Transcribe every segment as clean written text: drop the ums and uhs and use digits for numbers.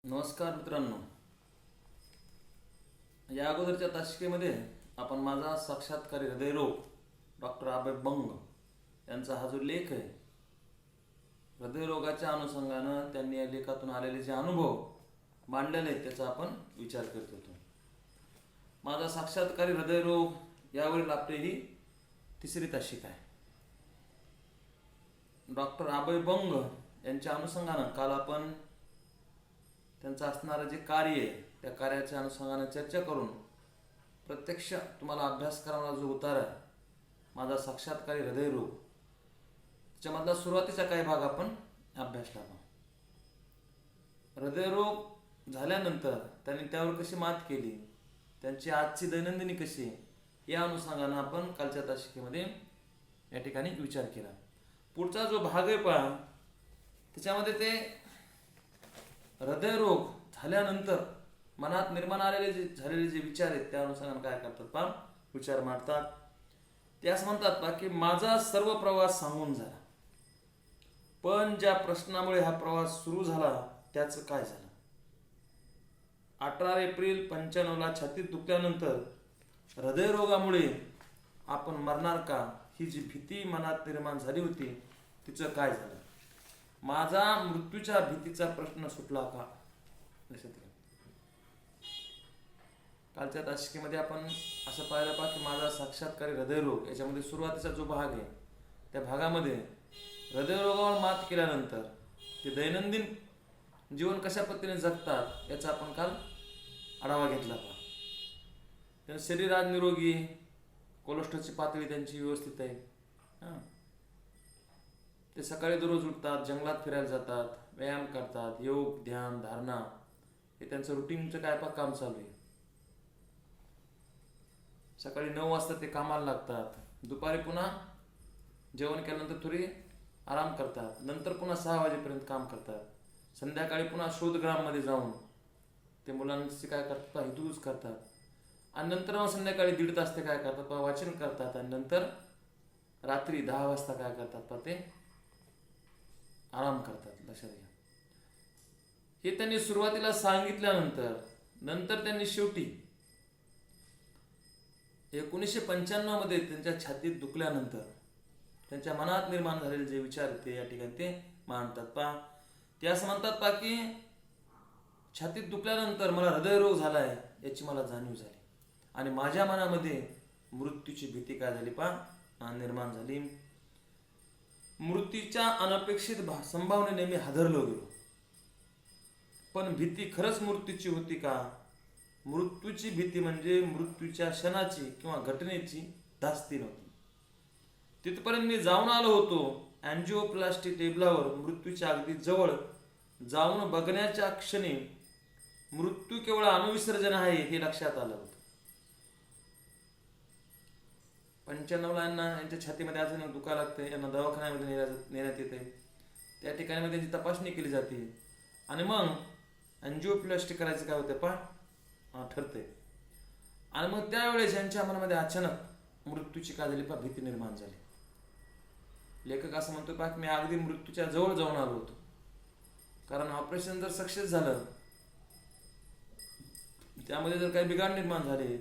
नमस्कार मित्रांनो. या अगोदरच्या तासिकेमध्ये आपण माझा साक्षात्कारी हृदयरोग डॉक्टर अभय बंग यांचा हा जो लेख आहे, हृदयरोगाच्या अनुषंगानं त्यांनी या लेखातून आलेले जे अनुभव मांडलेले आहेत त्याचा आपण विचार करत होतो. माझा साक्षात्कारी हृदयरोग यावरील आपली ही तिसरी तासिका आहे. डॉक्टर अभय बंग यांच्या अनुषंगानं काल आपण त्यांचं असणारं जे कार्य आहे त्या कार्याच्या अनुषंगाने चर्चा करून प्रत्यक्ष तुम्हाला अभ्यास करावा जो उतार आहे माझा साक्षात्कारी हृदयरोग, त्याच्यामधला सुरुवातीचा काही भाग आपण अभ्यासला. हृदयरोग झाल्यानंतर त्यांनी त्यावर कशी मात केली, त्यांची आजची दैनंदिनी कशी आहे या अनुषंगानं आपण कालच्या तासिकेमध्ये या ठिकाणी विचार केला. पुढचा जो भाग आहे पहा, त्याच्यामध्ये ते हृदयरोग झाल्यानंतर मनात निर्माण झालेले जे विचार आहेत त्या अनुसार काय करतात पहा, विचार मांडतात. ते असं म्हणतात पहा की माझा सर्व प्रवास सांगून झाला, पण ज्या प्रश्नामुळे हा प्रवास सुरू झाला त्याचं काय झालं. 18 एप्रिल 95ला छातीत दुखल्यानंतर हृदयरोगामुळे आपण मरणार का ही जी भीती मनात निर्माण झाली होती तिचं काय झालं. माझा मृत्यूच्या भीतीचा प्रश्न सुटला का. लक्षात घ्या, कालच्या तासिकेमध्ये आपण असं पाहिलं पहा की माझा साक्षात्कारी हृदयरोग याच्यामध्ये सुरुवातीचा जो भाग आहे त्या भागामध्ये हृदयरोगावर मात केल्यानंतर ते दैनंदिन जीवन कशा पद्धतीने जगतात याचा आपण काल आढावा घेतला पहा. त्यांचं शरीर आज निरोगी, कोलेस्ट्रॉलची पातळी त्यांची व्यवस्थित आहे. ते सकाळी दररोज उठतात, जंगलात फिरायला जातात, व्यायाम करतात, योग, ध्यान, धारणा हे त्यांचं रुटीनचं काय काम चालू आहे. सकाळी 9 वाजता ते कामाला लागतात, दुपारी पुन्हा जेवण केल्यानंतर थोडी आराम करतात, नंतर पुन्हा 6 वाजेपर्यंत काम करतात, संध्याकाळी पुन्हा शोधग्राममध्ये जाऊन ते मुलांचे काय करतात हितगुज करतात, आणि नंतर मग संध्याकाळी 1.5 तास ते काय करतात वाचन करतात, आणि नंतर रात्री 10 वाजता काय करतात ते आराम करतात. लक्षात घ्या, हे त्यांनी सुरुवातीला सांगितल्यानंतर त्यांनी शेवटी 1995 मध्ये त्यांच्या छातीत दुखल्यानंतर त्यांच्या मनात निर्माण झालेले जे विचार ते या ठिकाणी ते मांडतात पहा. ते असं म्हणतात पहा की छातीत दुखल्यानंतर मला हृदयरोग झालाय याची मला जाणीव झाली, आणि माझ्या मनामध्ये मृत्यूची भीती काय झाली पहा निर्माण झाली. मृत्यूच्या अनपेक्षित संभावनेने मी हादरलो गेलो, पण भीती खरंच मृत्यूची होती का. मृत्यूची भीती म्हणजे मृत्यूच्या क्षणाची किंवा घटनेची धास्ती नव्हती. तिथपर्यंत मी जाऊन आलो होतो. अँजिओप्लास्टी टेबलावर मृत्यूच्या अगदी जवळ जाऊन बघण्याच्या क्षणी मृत्यू केवळ अणुविसर्जन आहे हे लक्षात आलं होतं. 95ला यांच्या छातीमध्ये अजून दुखा लागते, यांना दवाखान्यामध्ये नेण्यात येते, त्या ठिकाणी त्यांची तपासणी केली जाते, आणि मग अँजिओप्लास्टी करायचं काय होतं पहा ठरते. आणि मग त्यावेळेस यांच्या मनामध्ये अचानक मृत्यूची काय झाली पहा भीती निर्माण झाली. लेखक असं म्हणतो पहा की मी अगदी मृत्यूच्या जवळ जाऊन आलो होतो, कारण ऑपरेशन जर सक्सेस झालं त्यामध्ये जर काही बिघाड निर्माण झाले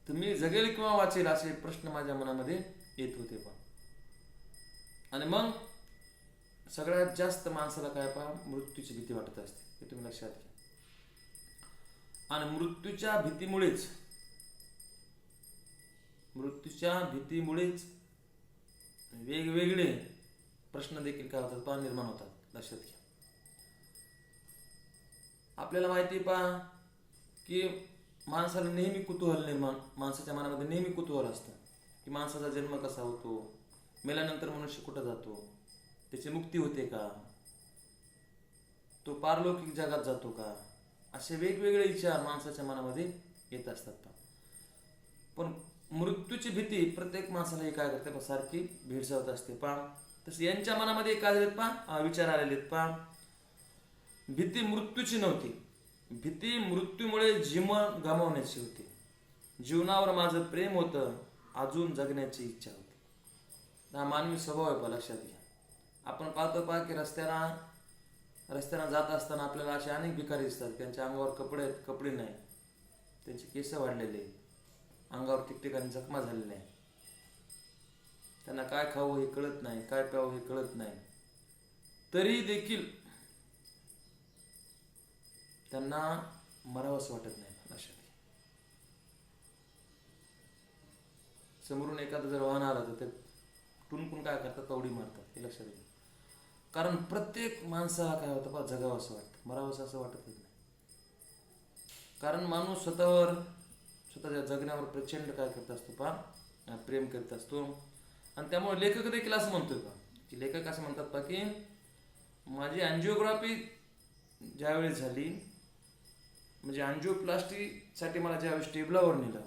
तर मी जगेल किंवा वाचेल असे प्रश्न माझ्या मनामध्ये येत होते पहा. आणि मग सगळ्यात जास्त माणसाला काय पहा मृत्यूची भीती वाटत असते, हे तुम्ही लक्षात घ्या. आणि मृत्यूच्या भीतीमुळेच वेगवेगळे प्रश्न देखील काय होतात पहा निर्माण होतात. लक्षात घ्या, आपल्याला माहिती पहा की माणसाला नेहमी माणसाच्या मनामध्ये नेहमी कुतूहल असतं की माणसाचा जन्म कसा होतो, मेल्यानंतर मनुष्य कुठं जातो, त्याची मुक्ती होते का, तो पारलौकिक जगात जातो का, असे वेगवेगळे विचार माणसाच्या मनामध्ये येत असतात. पण मृत्यूची भीती प्रत्येक माणसाला काय करते सारखी भेडसावत असते पहा. तसे यांच्या मनामध्ये काय झालेत पहा विचार आलेले आहेत पहा. भीती मृत्यूची नव्हती, भीती मृत्यूमुळे जीवन गमावण्याची होती. जीवनावर माझं प्रेम होतं, अजून जगण्याची इच्छा होती. हा मानवी स्वभाव आहे पहा. लक्षात घ्या, आपण पाहतो पहा की रस्त्याला रस्त्यानं जात असताना आपल्याला असे अनेक भिकारी दिसतात, त्यांच्या अंगावर कपडे आहेत, कपडे नाही, त्यांचे केस वाढलेले आहेत, अंगावर ठिकठिकाणी जखमा झालेल्या आहेत, त्यांना काय खावं हे कळत नाही, काय प्यावं हे कळत नाही, तरी देखील त्यांना मरावंसं वाटत नाही. लक्षात घ्या. समोरून एखादं जर वाहन आलं तर ते टुनकून काय करतात, कवडी मारतात. हे लक्षात घ्या. कारण प्रत्येक माणसाला काय होतं, बा जगावं असं वाटतं, मरावंसं असं वाटतच नाही. कारण माणूस स्वतःच्या जगण्यावर प्रचंड काय करत असतो, पा प्रेम करत असतो. आणि त्यामुळे लेखक देखील असं म्हणतोय पा, की लेखक असं म्हणतात पा की माझी अँजिओग्राफी ज्यावेळेस झाली, म्हणजे अँजिओप्लास्टीसाठी मला ज्यावेळेस टेबलावर नेलं,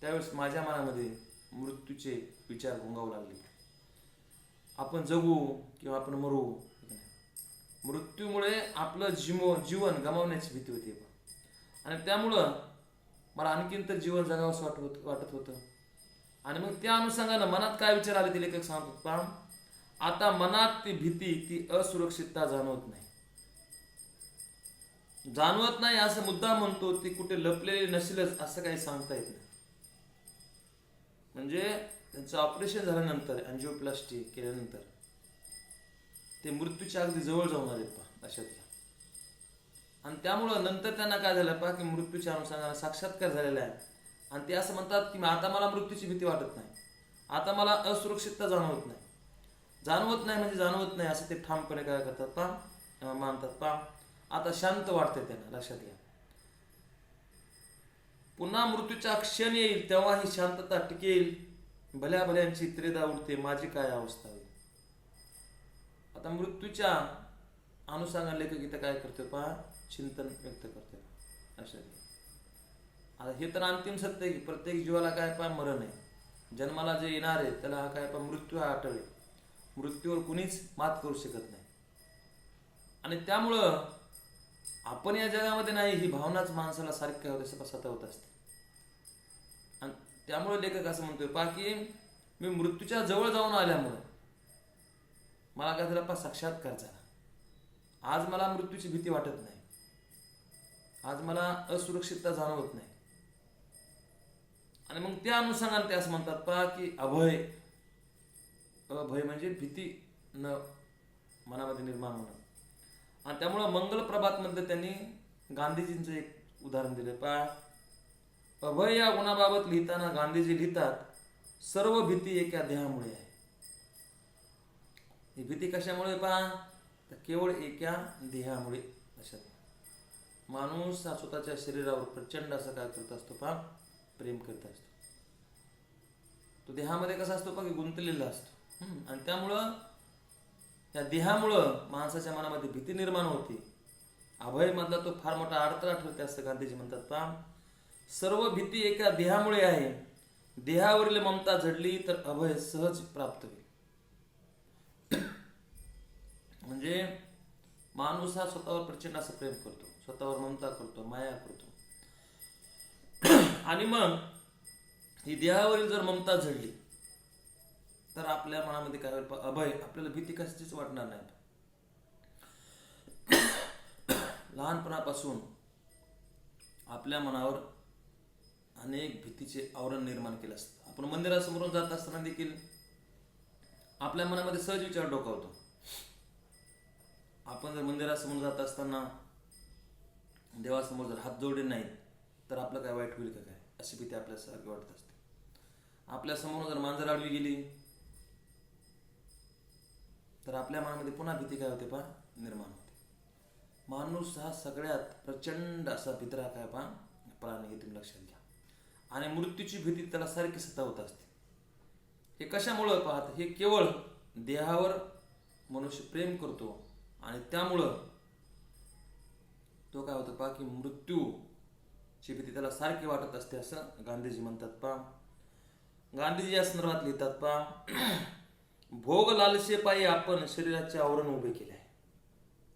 त्यावेळेस माझ्या मनामध्ये मृत्यूचे विचार घोंगावू लागले. आपण जगू किंवा आपण मरू, मृत्यूमुळे आपलं जीवन गमावण्याची भीती होती. आणि त्यामुळं मला आणखीन तर जीवन जगावंसं वाटत होतं. आणि मग त्या अनुषंगानं मनात काय विचार आले ते लेखक सांगतात पहा, आता मनात ती भीती, ती असुरक्षितता जाणवत नाही असं मुद्दा म्हणतो, ती कुठे लपलेली नसेलच असं काही सांगता येत नाही. म्हणजे त्यांचं ऑपरेशन झाल्यानंतर, अँजिओप्लास्टी केल्यानंतर ते मृत्यूच्या अगदी जवळ जाऊन आले पहा, अशात. आणि त्यामुळं नंतर त्यांना काय झालं पहा, की मृत्यूच्या अनुषंगाने साक्षात्कार झालेला आहे. आणि ते असं म्हणतात की आता मला मृत्यूची भीती वाटत नाही, आता मला असुरक्षितता जाणवत म्हणजे जाणवत नाही असं ते ठामपणे काय करतात पहा, मानतात पहा. आता शांत वाटते त्यांना. लक्षात घ्या. पुन्हा मृत्यूचा क्षण येईल तेव्हा ही शांतता टिकेल, भल्या भल्यांची त्रेधा उडते, माझी काय अवस्था होईल. आता मृत्यूच्या अनुषंगाने लेखक इथं काय करतोय पहा, चिंतन व्यक्त करतोय. लक्षात घ्या. आता हे तर अंतिम सत्य आहे की प्रत्येक जीवाला काय पहा मरण आहे, जन्माला जे येणार आहे त्याला हा काय पहा मृत्यू हा अटळ आहे, मृत्यूवर कुणीच मात करू शकत नाही. आणि त्यामुळं आपण या जगामध्ये नाही, ही भावनाच माणसाला सारखी सतवत असते. आणि त्यामुळे लेखक असं म्हणतोय पहा की मी मृत्यूच्या जवळ जाऊन आल्यामुळे मला काय झालं पहा, साक्षात्कार झाला. आज मला मृत्यूची भीती वाटत नाही, आज मला असुरक्षितता जाणवत नाही. आणि मग त्या अनुषंगाने ते असं म्हणतात पहा की अभय म्हणजे भीती न मनामध्ये निर्माण होणं. आणि त्यामुळं मंगल प्रभात मध्ये त्यांनी गांधीजींचं एक उदाहरण दिलं पहा. अभय या गुणाबाबत लिहिताना गांधीजी लिहितात, सर्व भीती एका देहामुळे आहे. ही भीती कशामुळे पहा, तर केवळ एका देहामुळे. अशा माणूस हा स्वतःच्या शरीरावर प्रचंड असं काय करत असतो पहा, प्रेम करत असतो. तो देहामध्ये कसा असतो पहा, गुंतलेला असतो. आणि त्यामुळं त्या देहामुळं माणसाच्या मनामध्ये भीती निर्माण होते. अभय मधला तो फार मोठा अडथळा ठरते असं गांधीजी म्हणतात पहा. सर्व भीती एका देहामुळे आहे, देहावरील ममता झडली तर अभय सहज प्राप्त होईल. म्हणजे माणूस हा स्वतःवर प्रचंड असं प्रेम करतो, स्वतःवर ममता करतो, माया करतो. आणि मग ही देहावरील जर ममता झडली तर आपल्या मनामध्ये काय होईल, अभय, आपल्याला भीती कशाचीच वाटणार नाही. लहानपणापासून आपल्या मनावर अनेक भीतीचे आवरण निर्माण केलं असतं. आपण मंदिरासमोरून जात असताना देखील आपल्या मनामध्ये सहज विचार डोकावतो. आपण जर मंदिरासमोर जात असताना देवासमोर जर हात जोडले नाहीत तर आपलं काय वाईट होईल का काय, अशी भीती आपल्यासारखी वाटत असते. आपल्या समोर जर मांजर आडवी गेली तर आपल्या मनामध्ये पुन्हा भीती काय होते पहा, निर्माण होते. माणूस हा सगळ्यात प्रचंड असा भित्रा काय पहा प्राणी, हे तुम्ही लक्षात घ्या. आणि मृत्यूची भीती त्याला सारखी सतावत असते. हे कशामुळं पाहत, हे केवळ देहावर मनुष्य प्रेम करतो आणि त्यामुळं तो काय होतं पहा की मृत्यूची भीती त्याला सारखी वाटत असते असं गांधीजी म्हणतात पहा. गांधीजी या संदर्भात लिहितात पहा, भोग लालसेपायी आपण शरीराचे आवरण उभे केले आहे.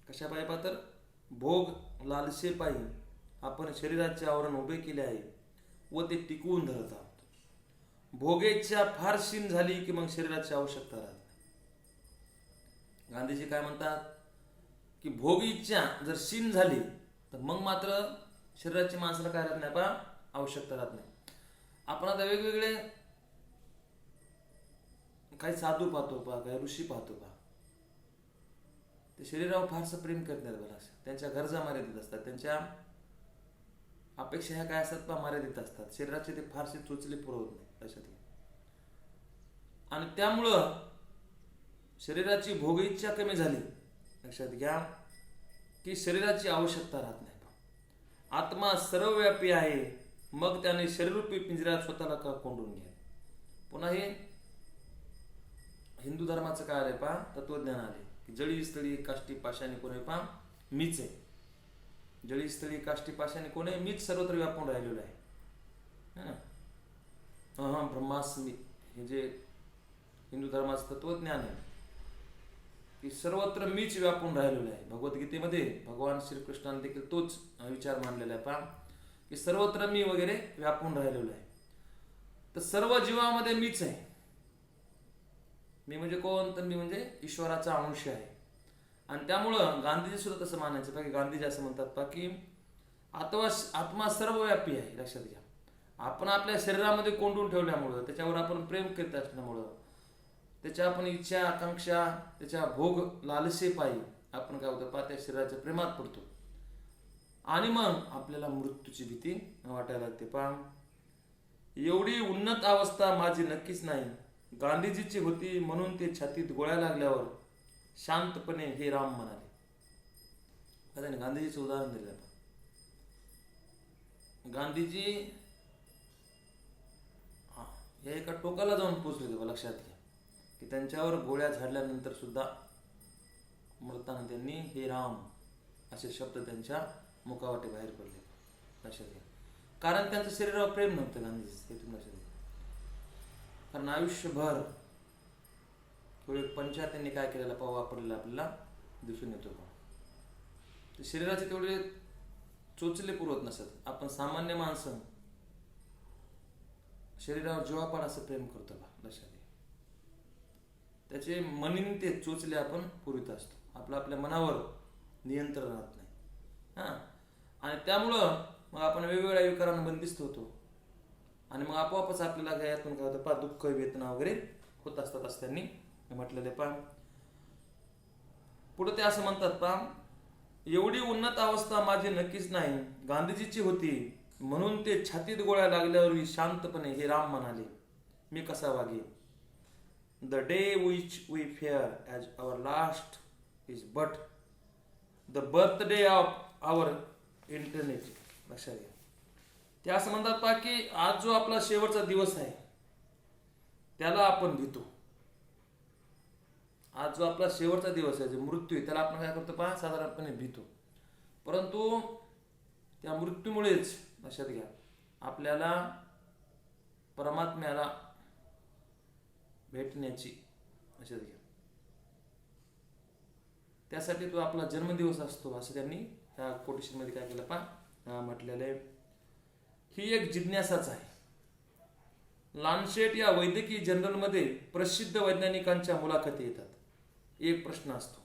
कशा पायी पहा, तर भोग लालसेपायी आपण शरीराचे आवरण उभे केले आहे व ते टिकवून धरत आहोत. भोगेच्या फार शीण झाली की मग शरीराची आवश्यकता राहत. गांधीजी काय म्हणतात, की भोग इच्छा जर शीन झाली तर मग मात्र शरीराची माणसाला काय राहत नाही पहा, आवश्यकता राहत नाही. आपण आता वेगवेगळे काही साधू पाहतो पहा, काही ऋषी पाहतो पहा, ते शरीरावर फारसं प्रेम करत नाहीत बरं. त्यांच्या गरजा मर्यादित असतात, त्यांच्या अपेक्षा ह्या काय असतात पहा मर्यादित असतात. शरीराचे ते फारसे चोचले पुरवत नाही लक्षात घ्या. आणि त्यामुळं शरीराची भोग इच्छा कमी झाली लक्षात घ्या की शरीराची आवश्यकता राहत नाही. आत्मा सर्वव्यापी आहे, मग त्याने शरीररूपी पिंजऱ्यात स्वतःला का कोंडून घ्या. पुन्हा हे हिंदू धर्माचं काय आलंय पहा, तत्वज्ञान आले की जळी स्थळी काष्टी पाशाने कोणी पहा मीच आहे. जळी स्थळी काष्टी पाशाने कोणी मीच सर्वत्र व्यापून राहिलेलो आहे. अहं ब्रह्मास्मी हे जे हिंदू धर्माचं तत्वज्ञान आहे की सर्वत्र मीच व्यापून राहिलेलो आहे. भगवद्गीतेमध्ये भगवान श्रीकृष्णाने देखील तोच विचार मांडलेला आहे पहा की सर्वत्र मी वगैरे व्यापून राहिलेलो आहे. तर सर्व जीवामध्ये मीच आहे. मी म्हणजे कोण, तर मी म्हणजे ईश्वराचा अंश आहे. आणि त्यामुळं गांधीजी सुद्धा तसं मानायचं पहा की गांधीजी असं म्हणतात पहा की आत्मा सर्वव्यापी आहे. लक्षात घ्या, आपण आपल्या शरीरामध्ये कोंडून ठेवल्यामुळं, त्याच्यावर आपण प्रेम करीत असल्यामुळं, त्याच्या आपण इच्छा आकांक्षा त्याच्या भोग लालसे पायी आपण काय होतं पहा त्या शरीराच्या प्रेमात पडतो आणि मग आपल्याला मृत्यूची भीती वाटायला लागते पहा. एवढी उन्नत अवस्था माझी नक्कीच नाही, गांधीजीची होती म्हणून ते छातीत गोळ्या लागल्यावर शांतपणे हे राम म्हणाले. आता गांधीजीचं उदाहरण दिलं. गांधीजी या एका टोकाला जाऊन पोचले होते लक्षात घ्या की त्यांच्यावर गोळ्या झाडल्यानंतर सुद्धा मरताना त्यांनी हे राम असे शब्द त्यांच्या मुखावाटे बाहेर पडले लक्षात घ्या. कारण त्यांचं शरीरावर प्रेम नव्हतं गांधीजी, हे तुम्ही लक्षात घ्या. कारण आयुष्यभर थोडे पंचा त्यांनी काय केलेला पाव वापरलेला आपल्याला दिसून येतो का. ते शरीराचे तेवढे चोचले पुरवत नसत. आपण सामान्य माणसं शरीरावर जीवापाड असं प्रेम करतो का लक्षात घ्या. त्याचे मनीने ते चोचले आपण पुरवित असतो. आपलं आपल्या मनावर नियंत्रण राहत नाही. आणि त्यामुळं मग आपण वेगवेगळ्या विकारांना बंदिस्त होतो आणि मग आपोआपच आपल्याला यातून काय होतं पहा दुःख वेदना वगैरे होत असतात असं त्यांनी म्हटलेले पहा. पुढे ते असं म्हणतात पहा, एवढी उन्नत अवस्था माझी नक्कीच नाही, गांधीजीची होती म्हणून ते छातीत गोळ्या लागल्यावर शांतपणे हे राम म्हणाले, मी कसा वागे. The day which we fear as our last is but the birthday of our internet. लक्षात घ्या. ते असं म्हणतात पहा की आज जो आपला शेवटचा दिवस आहे त्याला आपण भीतो. आज जो आपला शेवटचा दिवस आहे, जो मृत्यू आहे, त्याला आपण काय करतो पहा साधारणपणे भीतो. परंतु त्या मृत्यूमुळेच लक्षात घ्या आपल्याला परमात्म्याला भेटण्याची लक्षात घ्या त्यासाठी तो आपला जन्मदिवस असतो असं त्यांनी त्या कोटेशन मध्ये काय केलं पहा म्हटलेलं आहे. ही एक जिज्ञासाच आहे. लान्सेट या वैद्यकीय जर्नलमध्ये प्रसिद्ध वैज्ञानिकांच्या मुलाखती येतात. एक प्रश्न असतो,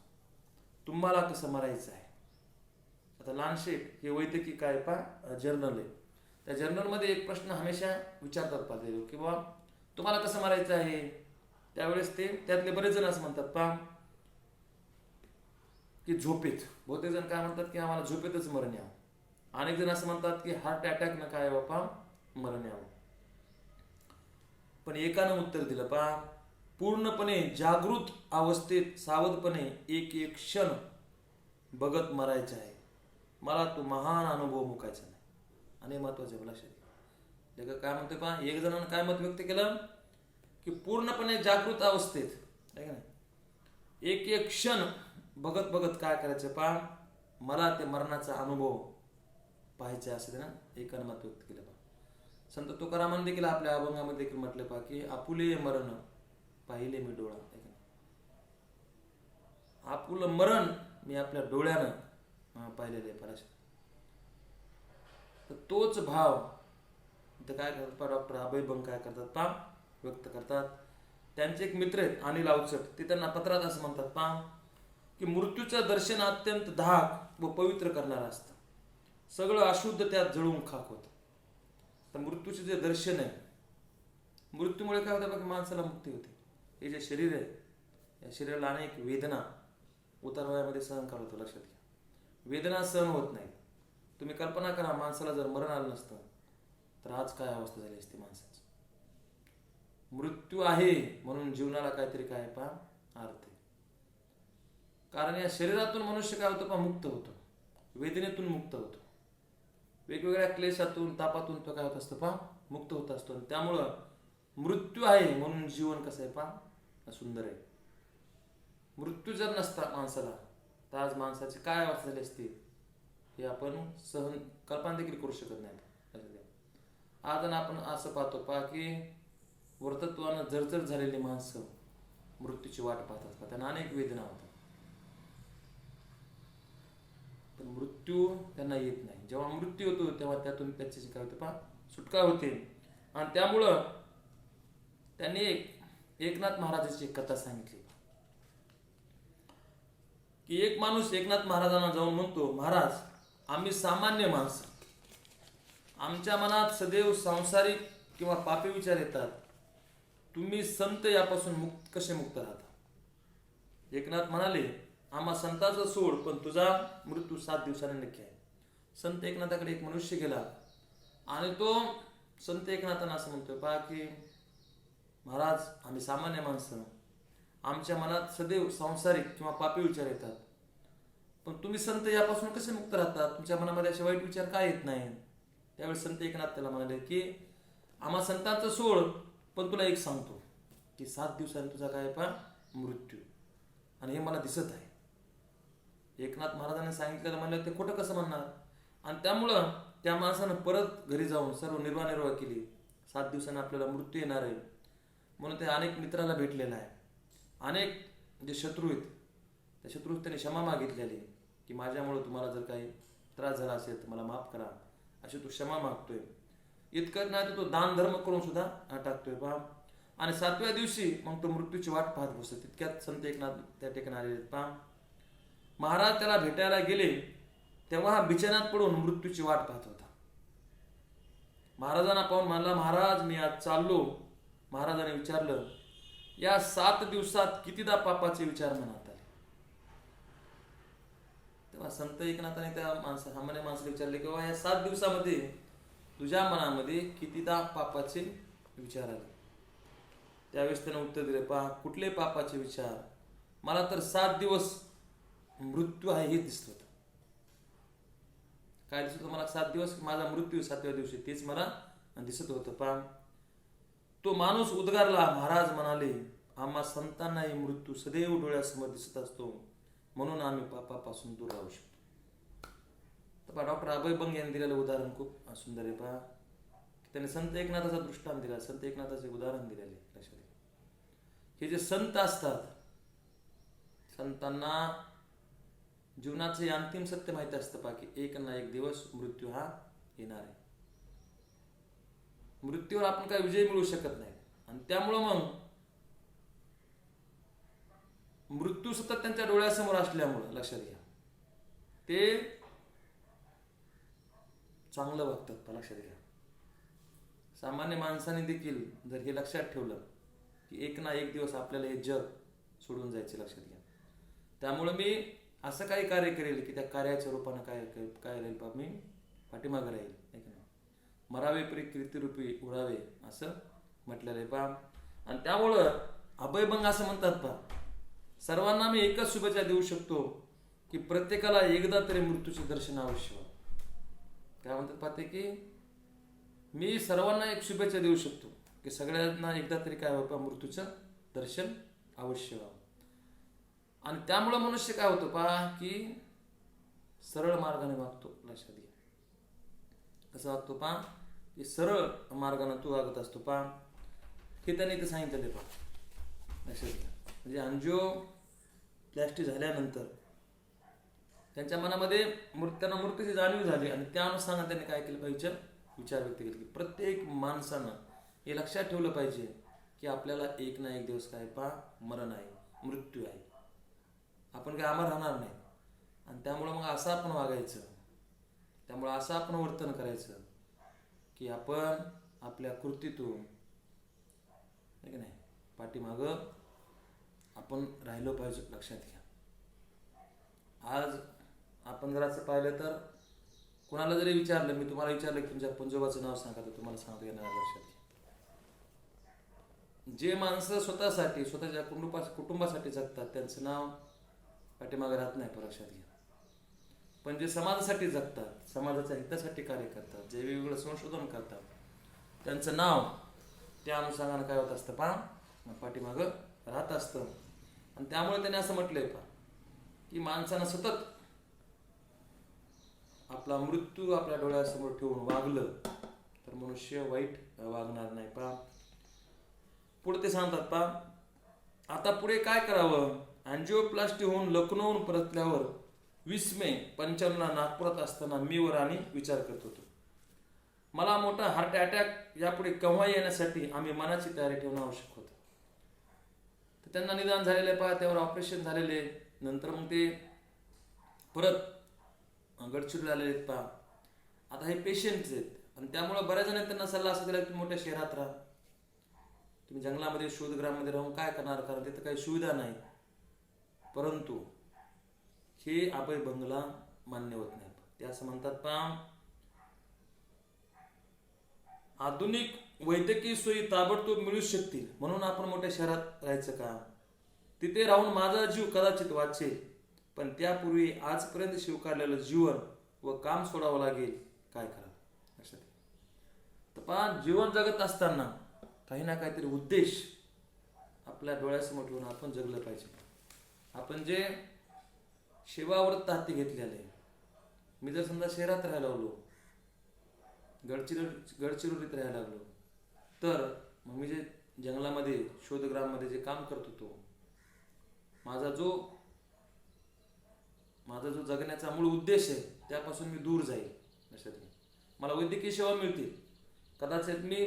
तुम्हाला कसं मरायचं आहे. आता लान्सेट हे वैद्यकीय काय पहा जर्नल आहे. त्या जर्नलमध्ये एक प्रश्न हमेशा विचारतात पाहते की बाबा तुम्हाला कसं मरायचं आहे. त्यावेळेस ते त्यातले बरेच जण असं म्हणतात पहा की झोपेत. बहुतेक जण काय म्हणतात की आम्हाला झोपेतच मरण यावं. अनेक जण असं म्हणतात की हार्ट अटॅक न काय बापा मरण यावं. पण एकानं उत्तर दिलं पहा, पूर्णपणे जागृत अवस्थेत सावधपणे एक एक क्षण बघत मरायचं आहे. मला तो महान अनुभव मुकायचा नाही. आणि महत्वाचं आहे लक्षात घ्या. काय म्हणतोय पहा, एक जणांना काय मत व्यक्त केलं की पूर्णपणे जागृत अवस्थेत आहे का नाही एक एक क्षण बघत बघत काय करायचं पहा मला ते मरणाचा अनुभव पाहायचा असं ना एकानं मत व्यक्त केलं पहा. संत तुकारामांनी देखील आपल्या अभंगामध्ये देखील म्हटलं पहा की आपुले मरण पाहिले मी डोळा. आपुलं मरण मी आपल्या डोळ्यानं पाहिलेलं आहे पराशर. तर तोच भाव ते काय करतात पहा डॉक्टर अभय बंग काय करतात पहा व्यक्त करतात. त्यांचे एक मित्र आहेत अनिल अवचट, ते त्यांना पत्रात असं म्हणतात पहा की मृत्यूचं दर्शन अत्यंत धाक व पवित्र करणारं असतं. सगळं अशुद्ध त्यात जळून खाक होतं. तर मृत्यूचे जे दर्शन आहे, मृत्यूमुळे काय होतं की माणसाला मुक्ती होते. हे जे शरीर आहे, या शरीराला अनेक वेदना उतारवयामध्ये सहन करावं, लक्षात घ्या. वेदना सहन होत नाही. तुम्ही कल्पना करा, माणसाला जर मरण आलं नसतं तर आज काय अवस्था झाली असती माणसाची. मृत्यू आहे म्हणून जीवनाला काहीतरी काय पहा अर्थ आहे. कारण या शरीरातून मनुष्य काय होतं पहा मुक्त होतो, वेदनेतून मुक्त होतो, वेगवेगळ्या क्लेशातून तापातून तो काय होत असतो पहा मुक्त होत असतो. आणि त्यामुळं मृत्यू आहे म्हणून जीवन कसं आहे पहा सुंदर आहे. मृत्यू जर नसता माणसाला तर आज माणसाची काय अवस्था झाली असती हे आपण सहन कल्पना देखील करू शकत नाही. आज आपण असं पाहतो पहा की वर्तत्वानं जर्जर झालेली माणसं मृत्यूची वाट पाहतात का, त्यांना अनेक वेदना होतात, पण मृत्यू त्यांना येत नाही. जेव्हा मृत्यू होतो तेव्हा त्यातून त्याची काय होते पहा सुटका होते. आणि त्यामुळं त्यांनी एकनाथ महाराजांची एक कथा सांगितली की एक माणूस एकनाथ महाराजांना जाऊन म्हणतो, महाराज, आम्ही सामान्य माणसं, आमच्या मनात सदैव सांसारिक किंवा पापी विचार येतात, तुम्ही संत यापासून कसे मुक्त राहता. एकनाथ म्हणाले, आम्हा संतांचा सोड, पण तुझा मृत्यू 7 दिवसांनी नक्की आहे. संत एकनाथाकडे एक मनुष्य गेला आणि तो संत एकनाथांना असं म्हणतोय पहा की महाराज, आम्ही सामान्य माणसं, आमच्या मनात सदैव सांसारिक किंवा पापी विचार येतात, पण तुम्ही संत यापासून कसे मुक्त राहतात, तुमच्या मनामध्ये असे वाईट विचार काय येत नाही. त्यावेळी संत एकनाथ त्याला म्हणाले की आम्हा संतांचं सोड, पण तुला एक सांगतो की 7 दिवसांनी तुझा काय पहा मृत्यू, आणि हे मला दिसत आहे. एकनाथ महाराजांनी सांगितलेलं म्हणलं ते खोटं कसं म्हणणार. आणि त्यामुळं त्या माणसानं परत घरी जाऊन सर्व निर्वाह केली. 7 दिवसांनी आपल्याला मृत्यू येणार आहे म्हणून ते अनेक मित्राला भेटलेला आहे. अनेक जे शत्रू आहेत त्या शत्रूत त्यांनी क्षमा मागितलेली की माझ्यामुळे तुम्हाला जर काही त्रास झाला असेल तर मला माफ करा, अशी तो क्षमा मागतोय. इतकं नाही तर तो दान धर्म करून सुद्धा टाकतोय पहा. आणि 7व्या दिवशी मग तो मृत्यूची वाट पाहत बसतो. तितक्यात संत एकनाथ त्या ठिकाणी आलेले पहा. महाराज त्याला भेटायला गेले तेव्हा हा बिछाण्यात पडून मृत्यूची वाट पाहत होता. महाराजांना पाहून म्हणला, महाराज मी आज चाललो. महाराजांनी विचारलं, या 7 दिवसात कितीदा पापाचे विचार मनात आले. तेव्हा संत एकनाथाने त्या सामान्य माणसाला विचारले की या 7 दिवसामध्ये तुझ्या मनामध्ये कितीदा पापाचे विचार आले. त्यावेळेस त्याने उत्तर दिले, पहा कुठले पापाचे विचार, मला तर 7 दिवस मृत्यू आहे हे दिसत होतं. काय दिसत होतं मला 7 दिवस, माझा मृत्यू 7व्या दिवशी, तेच मला दिसत होतं. पहा तो माणूस उद्गारला, महाराज म्हणाले, आम्हा संतांनाही मृत्यू सदैव डोळ्यासमोर दिसत असतो, म्हणून आम्ही पापापासून दूर राहू शकतो. तर डॉक्टर अभय बंग यांनी दिलेलं उदाहरण खूप सुंदर आहे. पहा त्यांनी संत एकनाथाचा दृष्टांत दिला, संत एकनाथाचे उदाहरण दिलेले. लक्षात घ्या, हे जे संत असतात, संतांना जीवनाचे अंतिम सत्य माहिती असतं पहा की एक ना एक दिवस मृत्यू हा येणार आहे. मृत्यूवर आपण काय विजय मिळवू शकत नाही. आणि त्यामुळं मग मृत्यू सतत त्यांच्या डोळ्यासमोर असल्यामुळं लक्षात घ्या ते चांगलं वागतात. लक्षात घ्या, सामान्य माणसाने देखील जर हे लक्षात ठेवलं की एक ना एक दिवस आपल्याला हे जग सोडून जायचे, लक्षात घ्या. त्यामुळं मी असं काही कार्य करेल की त्या कार्याच्या रूपानं काय राहील पहा मी पाठीमागं राहील. मरावे परी कीर्तिरूपी उडावे असं म्हटलेलं आहे पहा. आणि त्यामुळं अभयभंग असं म्हणतात पहा, सर्वांना मी एकच शुभेच्छा देऊ शकतो की प्रत्येकाला एकदा तरी मृत्यूचे दर्शन अवश्य व्हावं. काय म्हणतात पाहते की मी सर्वांना एक शुभेच्छा देऊ शकतो की सगळ्यांना एकदा तरी काय व्हावं मृत्यूचं दर्शन अवश्य व्हावं. आणि त्यामुळं मनुष्य काय होतं पहा की सरळ मार्गाने वागतो. लक्षात घ्या, कसं वागतो पहा की सरळ मार्गाने तू वागत असतो पहा. हे त्यांनी इथे सांगितलं पहा. लक्षात घ्या, म्हणजे अँजिओप्लास्टी झाल्यानंतर त्यांच्या मनामध्ये त्यांना मृत्यूची जाणीव झाली आणि त्या अनुसार त्यांनी काय केलं पाहिजे विचार व्यक्त केले की प्रत्येक माणसानं हे लक्षात ठेवलं पाहिजे की आपल्याला एक ना एक दिवस काय पहा मरण आहे, मृत्यू आहे. आपण काय अमर राहणार नाही. आणि त्यामुळं मग असं आपण वागायचं, त्यामुळं असं आपण वर्तन करायचं की आपण आपल्या कृतीतून आहे की नाही पाठीमागं आपण राहिलो पाहिजे. लक्षात घ्या. आज आपण जर असं पाहिलं तर कोणाला जरी विचारलं, मी तुम्हाला विचारलं की तुमच्या पंजोबाचं नाव सांगा, तर तुम्हाला सांगता येणार. लक्षात घ्या. जे माणसं स्वतःसाठी स्वतःच्या कुटुंबासाठी जगतात त्यांचं नाव पाठीमागे राहत नाही. लक्षात घ्या. पण जे समाजासाठी जगतात, समाजाच्या हितासाठी कार्य करतात, जे वेगवेगळं संशोधन करतात, त्यांचं नाव त्या अनुषंगानं काय होत असतं पाठीमागं राहत असतं. आणि त्यामुळे त्याने असं म्हटलंय की माणसानं सतत आपला मृत्यू आपल्या डोळ्यासमोर ठेवून वागलं तर मनुष्य वाईट वागणार नाही. पुढे ते सांगतात आता पुढे काय करावं. अँजिओप्लास्टी होऊन लखनौहून परतल्यावर 20 मे 95 नागपुरात असताना मी वर आणि विचार करत होतो. मला मोठा हार्ट अटॅक यापुढे केव्हा येण्यासाठी आम्ही मनाची तयारी ठेवणं आवश्यक होतं. तर त्यांना निदान झालेले त्यावर ऑपरेशन झालेले, नंतर मग ते परत गडचिरोली आलेले आहेत आता हे पेशंट्स आहेत. आणि त्यामुळे बऱ्याच जणांनी त्यांना सल्ला असा दिला की मोठ्या शहरात राहा, तुम्ही जंगलामध्ये शोधग्राममध्ये राहून काय करणार, कारण तिथं काही सुविधा नाही. परंतु हे अभय बंगला मान्य होत नाही. ते असं म्हणतात आधुनिक वैद्यकीय सोयी ताबडतोब मिळू शकतील म्हणून आपण मोठ्या शहरात राहायचं का. तिथे राहून माझा जीव कदाचित वाचेल, पण त्यापूर्वी आजपर्यंत स्वीकारलेलं जीवन व काम सोडावं लागेल. काय करा. लक्षात. तर जीवन जगत असताना काही ना काहीतरी उद्देश आपल्या डोळ्यासमोर ठेवून आपण जगलं पाहिजे. आपण जे सेवाव्रत हाती घेतलेले, मी जर समजा शहरात राहायला लागलो, गडचिरोलीत राहायला लागलो, तर मग मी जे जंगलामध्ये शोधग्राममध्ये जे काम करत होतो, माझा जो जगण्याचा मूळ उद्देश आहे त्यापासून मी दूर जाईल. लक्षात घ्या. मला वैद्यकीय सेवा मिळतील, कदाचित मी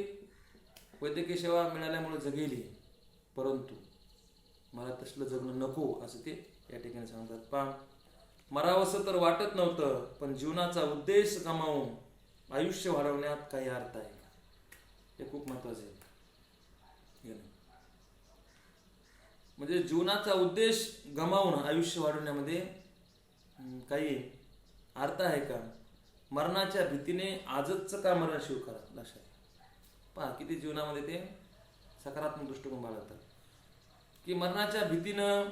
वैद्यकीय सेवा मिळाल्यामुळे जगेली, परंतु मला तसलं जगणं नको असं ते या ठिकाणी सांगतात. मरावंसं तर वाटत नव्हतं, पण जीवनाचा उद्देश गमावून आयुष्य वाढवण्यात काही अर्थ आहे का, हे खूप महत्वाचे आहे. म्हणजे जीवनाचा उद्देश गमावून आयुष्य वाढवण्यामध्ये काही अर्थ आहे का. मरणाच्या भीतीने आजच का मरण स्वीकारा. लक्षात पहा किती जीवनामध्ये ते सकारात्मक दृष्टिकोन बाळगतात की मरणाच्या भीतीनं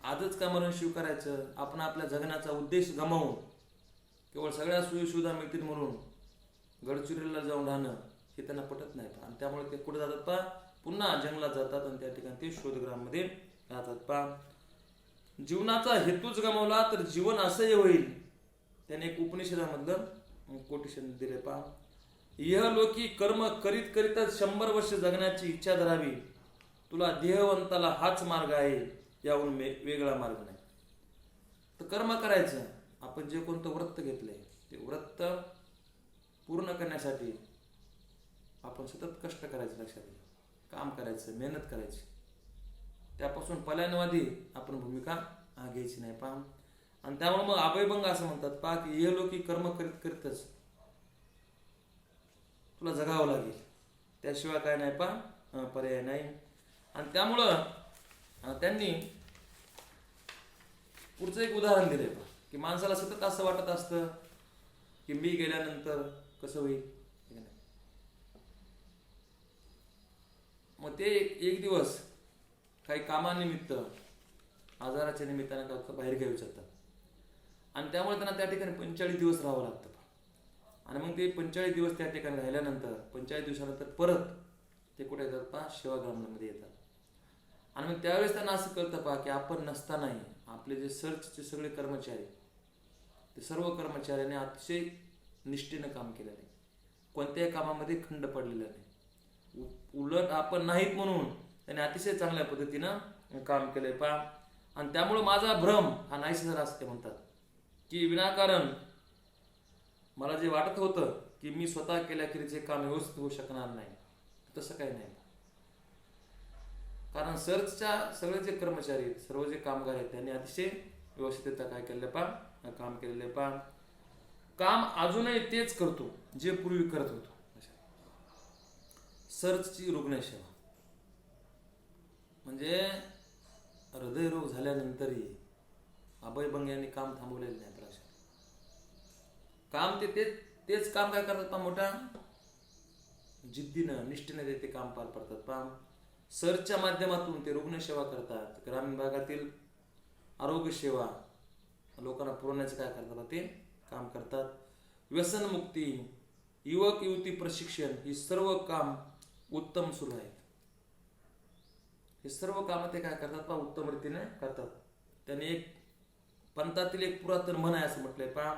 आजच का मरण स्वीकारायचं. आपण आपल्या जगण्याचा उद्देश गमावून केवळ सगळ्या सोयीसुविधा मिळतील म्हणून गडचिरोलीला जाऊन राहणं हे त्यांना पटत नाही. आणि त्यामुळे ते कुठे जातात पुन्हा जंगलात जातात आणि त्या ठिकाणी ते शोधग्राममध्ये राहतात. जीवनाचा हेतूच गमावला तर जीवन असंही होईल. त्याने एक उपनिषदामधलं कोटेशन दिले. इहलोकी कर्म करीत करीतच 100 वर्ष जगण्याची इच्छा धरावी. तुला देहवंताला हाच मार्ग आहे, याहून वेगळा मार्ग नाही. तर कर्म करायचं. आपण जे कोणतं व्रत घेतलंय ते व्रत पूर्ण करण्यासाठी आपण सतत कष्ट करायचं. लक्षात घ्या. काम करायचं, मेहनत करायची. त्यापासून पलायनवादी आपण भूमिका घ्यायची नाही. आणि त्यामुळे मग अभयभंग असं म्हणतात की इहलोकी कर्म करीत करीतच तुला जगावं लागेल, त्याशिवाय काय नाही पर्याय नाही. आणि त्यामुळं त्यांनी पुढचं एक उदाहरण दिलंय की माणसाला सतत असं वाटत असतं की मी गेल्यानंतर कसं होईल. मग ते एक दिवस काही कामानिमित्त आजाराच्या निमित्ताने बाहेर घ्यायचे जातात आणि त्यामुळे त्यांना त्या ठिकाणी 45 दिवस राहावं लागतं. आणि मग ते 45 दिवस त्या ठिकाणी राहिल्यानंतर 45 दिवसानंतर परत ते कुठे येतात सेवाग्राममध्ये येतात. आणि मग त्यावेळेस त्यांना असं कळतं की आपण नसतानाही आपले जे सर्चचे सगळे कर्मचारी, ते सर्व कर्मचाऱ्यांनी अतिशय निष्ठेनं काम केलेलं आहे. कोणत्याही कामामध्ये खंड पडलेला नाही. उलट आपण नाहीत म्हणून त्याने अतिशय चांगल्या पद्धतीनं काम केलंय. आणि त्यामुळे माझा भ्रम हा नाहीसा झाला असं ते म्हणतात की विनाकारण मला जे वाटत होतं की मी स्वतः केल्याखेरीचे काम व्यवस्थित होऊ शकणार नाही, तसं काही नाही. कारण सर्चच्या सगळे जे कर्मचारी आहेत, सर्व जे कामगार आहेत, त्यांनी अतिशय व्यवस्थितरित्या काय केलेलं पहा, काम केलेलं पहा. काम अजूनही तेच करतो जे पूर्वी करत होतो. सर्चची रुग्णसेवा म्हणजे हृदयरोग झाल्यानंतरही अभय बंग यांनी काम थांबवलेलं नाही. काम तेच काम काय करतात पहा, मोठ्या जिद्दीनं निष्ठेने ते काम पार पडतात पहा. सर्चच्या माध्यमातून ते रुग्णसेवा करतात. ग्रामीण भागातील आरोग्य सेवा लोकांना पुरवण्याचं काय करतात ते काम करतात. व्यसनमुक्ती, युवक युवती प्रशिक्षण, ही सर्व काम उत्तम सुरू आहेत. हे सर्व काम ते काय करतात पहा, उत्तम रीतीने करतात. त्यांनी एक पंथातील एक पुरातन म्हण आहे असं म्हटलंय पहा,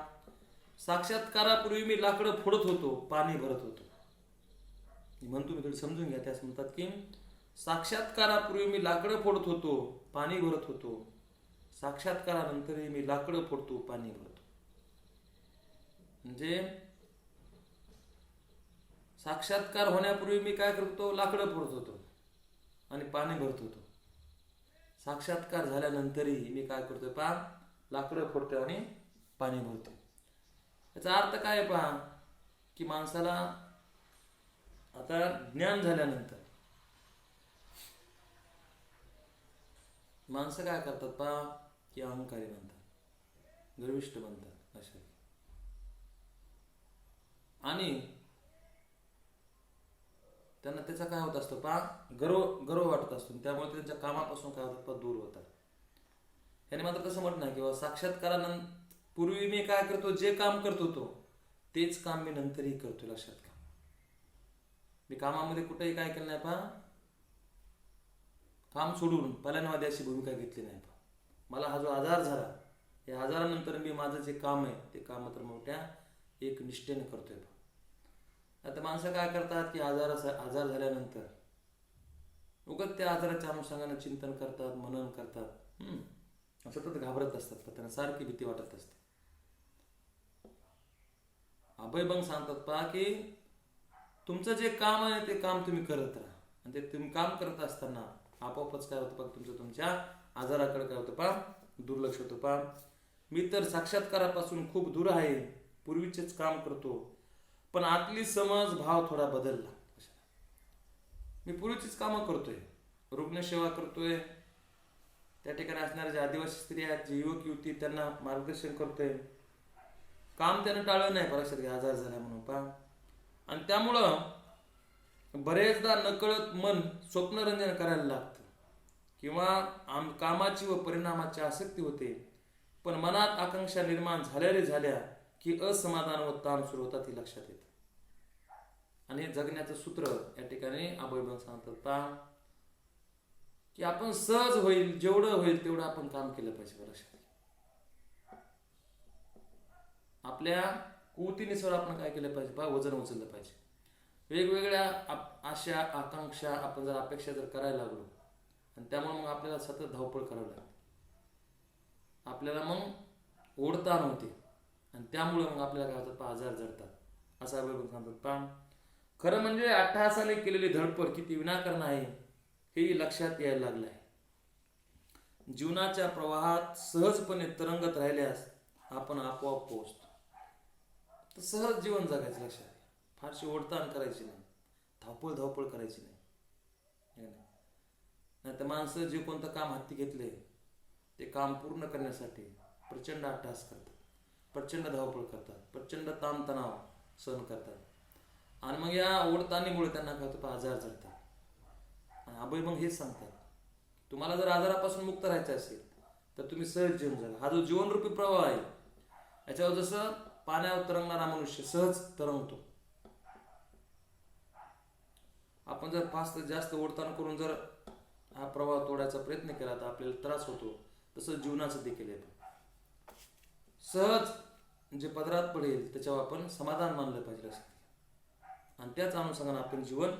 साक्षात्कारापूर्वी मी लाकडं फोडत होतो, पाणी भरत होतो. म्हणतो मी थोडी समजून घ्या. त्यास म्हणतात की साक्षात्कारापूर्वी मी लाकडं फोडत होतो, पाणी भरत होतो. साक्षात्कारानंतरही मी लाकडं फोडतो, पाणी भरतो. म्हणजे साक्षात्कार होण्यापूर्वी मी काय करतो, लाकडं फोडत होतो आणि पाणी भरत होतो. साक्षात्कार झाल्यानंतरही मी काय करतोय पहा, लाकडं फोडतो आणि पाणी भरतो. याचा अर्थ काय पहा, की माणसाला आता ज्ञान झाल्यानंतर माणसं काय करतात पहा, की अहंकारी बनतात, गर्विष्ठ बनतात अशा. आणि त्यांना त्याचा काय होत असतो पहा, गर्व वाटत असतो. त्यामुळे त्यांच्या कामापासून काय होतात पहा, दूर होतात. याने मात्र तसं म्हटलं नाही किंवा साक्षात्कारानंतर पूर्वी मी काय करतो, जे काम करत होतो तेच काम मी नंतरही करतो. लक्षात घ्या, मी कामामध्ये कुठेही काय केलं नाही पहा, काम सोडून पलायनवादी अशी भूमिका घेतली नाही पहा. मला हा जो आजार झाला, या आजारानंतर मी माझं जे काम आहे ते काम मात्र मोठ्या एक निष्ठेने करतोय पहा. आता माणसं काय करतात की आजार झाल्यानंतर उगाच त्या आजाराच्या अनुषंगाने चिंतन करतात, मनन करतात, सतत घाबरत असतात, पण त्यांना सारखी भीती वाटत असते. अभयभंग सांगतात पहा की तुमचं जे काम आहे ते काम तुम्ही करत राहा. आणि ते तुम्ही काम करत असताना आपोआपच काय होतं पहा, तुमच्या आजाराकडे काय होतं पहा, दुर्लक्ष होतं पहा. मी तर साक्षात्कारापासून खूप दूर आहे, पूर्वीचेच काम करतो, पण आतली समज भाव थोडा बदलला. मी पूर्वीचीच कामं करतोय, रुग्णसेवा करतोय, त्या ठिकाणी असणाऱ्या ज्या आदिवासी स्त्रिया आहेत, जे युवक युवती, त्यांना मार्गदर्शन करतोय. काम त्यानं टाळलं नाही परीक्षेत आजार झाला म्हणून पहा. आणि त्यामुळं बरेचदा नकळत मन स्वप्नरंजन करायला लागतं किंवा कामाची व परिणामाची आसक्ती होते. पण मनात आकांक्षा निर्माण झाल्या की असमाधान व ताण सुरू होतात, ही लक्षात येतं. आणि हे जगण्याचं सूत्र या ठिकाणी अभयभंग सांगतात पहा, की आपण सहज होईल, जेवढं होईल तेवढं आपण काम केलं पाहिजे. लक्षात आपल्या कुवतीनुसार आपण काय केलं पाहिजे पहा, वजन उचललं पाहिजे. वेगवेगळ्या आशा आकांक्षा आपण जर अपेक्षा जर करायला लागलो आणि त्यामुळे मग आपल्याला सतत धावपळ करावी लागते, आपल्याला मग ओढताण होते आणि त्यामुळे मग आपल्याला काय होतात पहा, आजार जडतात. असं अभयभंग सांगतात पहा. खरं म्हणजे अट्टहासाने केलेली धडपड किती विनाकारण आहे हे लक्षात यायला लागलं आहे. जीवनाच्या प्रवाहात सहजपणे तरंगत राहिल्यास आपण आपोआप पोहोचतो. तर सहज जीवन जगायचं. लक्षात घ्या, फारशी ओढताण करायची नाही, धावपळ करायची नाही. नाही तर माणसं जे कोणतं काम हाती घेतले ते काम पूर्ण करण्यासाठी प्रचंड अट्टहास करतात, प्रचंड धावपळ करतात, प्रचंड ताणतणाव सहन करतात. आणि मग या ओढताणीमुळे त्यांना काय होतं, आजार जडतात. आणि अभयभंग हेच सांगतात, तुम्हाला जर आजारापासून मुक्त राहायचं असेल तर तुम्ही सहज जीवन जगा. हा जो जीवनरूपी प्रवाह आहे याच्यावर जसं पाण्यावर तरंगणारा मनुष्य सहज तरंगतो, आपण जर फास्ट जास्त ओढताण करून जर हा प्रवाह तोडायचा प्रयत्न केला तर आपल्याला त्रास होतो. तसं जीवनाचं देखील आहे. सहज जे पदरात पडेल त्याच्यावर आपण समाधान मानलं पाहिजे आणि त्याच अनुषंगाने आपण जीवन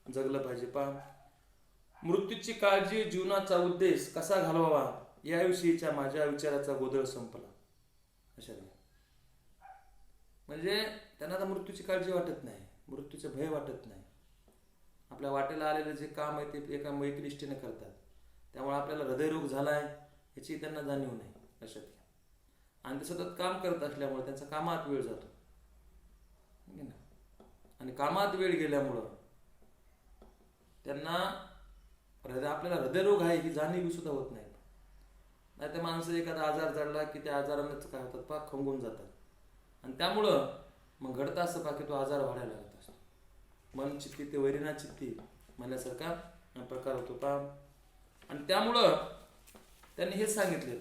जगलं पाहिजे. पहा, मृत्यूची काळजी जीवनाचा उद्देश कसा घालवावा याविषयीच्या माझ्या विचाराचा गोंधळ संपला. अशा म्हणजे त्यांना आता मृत्यूची काळजी वाटत नाही, मृत्यूचं भय वाटत नाही. आपल्या वाटेला आलेलं जे काम आहे ते एका एकनिष्ठेने करतात. त्यामुळे आपल्याला हृदयरोग झाला आहे याची त्यांना जाणीव नाही लक्षात घ्या. आणि ते सतत काम करत असल्यामुळे त्यांचा कामात वेळ जातो. आणि कामात वेळ गेल्यामुळं त्यांना आपल्याला हृदयरोग आहे ही जाणीव सुद्धा होत नाही. नाही तर माणसं एखादा आजार जडला की त्या आजारानंच काय होतात पाक खंगून जातात. आणि त्यामुळं मग घडतं असं की तो आजार वाढायला लागत असतो. मन चित्ती ते वैरिना चित्ती म्हणण्यासारखा प्रकार होतो पा. आणि त्यामुळं त्यांनी हेच सांगितले